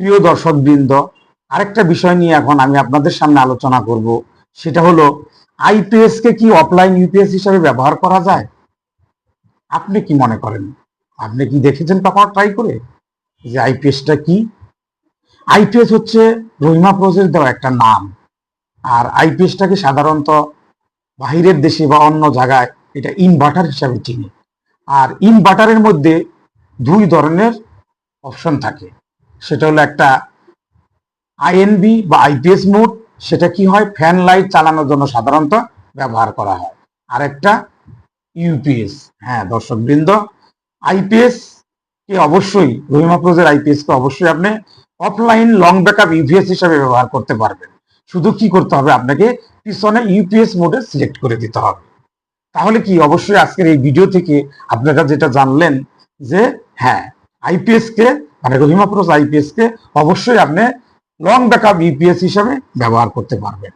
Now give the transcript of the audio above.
প্রিয় দর্শকবৃন্দ, আরেকটা বিষয় নিয়ে এখন আমি আপনাদের সামনে আলোচনা করব। সেটা হলো, আইপিএস কে কি অফলাইন ইউপিএস হিসেবে ব্যবহার করা যায়? আপনি কি মনে করেন? আপনি কি দেখেছেন কখনো ট্রাই করে যে আইপিএসটা কি? আইপিএস হচ্ছে রহিমা আফরোজের দেওয়া একটা নাম। আর আইপিএসটাকে সাধারণত বাহিরের দেশে বা অন্য জায়গায় এটা ইনভার্টার হিসাবে চিনি। আর ইনভার্টারের মধ্যে দুই ধরনের অপশন থাকে। সেটা হলো একটা আইএনবি বা আইপিএস মোড, সেটা কি হয় ফ্যান লাইট চালানোর জন্য সাধারণত ব্যবহার করা হয়। আর একটা ইউপিএস। হ্যাঁ দর্শক বৃন্দ, আইপিএস কে অবশ্যই রহিমা আফরোজের আইপিএস কে অবশ্যই আপনি অফলাইন লং ব্যাকআপ ইউপিএস হিসাবে ব্যবহার করতে পারবেন। শুধু কি করতে হবে, আপনাকে পিছনে ইউপিএস মোডে সিলেক্ট করে দিতে হবে। তাহলে কি অবশ্যই আজকের এই ভিডিও থেকে আপনারা যেটা জানলেন যে হ্যাঁ, আইপিএস কে মানে রহিমা আফরোজ আইপিএস কে অবশ্যই আপনি লং ব্যাকআপ ইউপিএস হিসাবে ব্যবহার করতে পারবেন।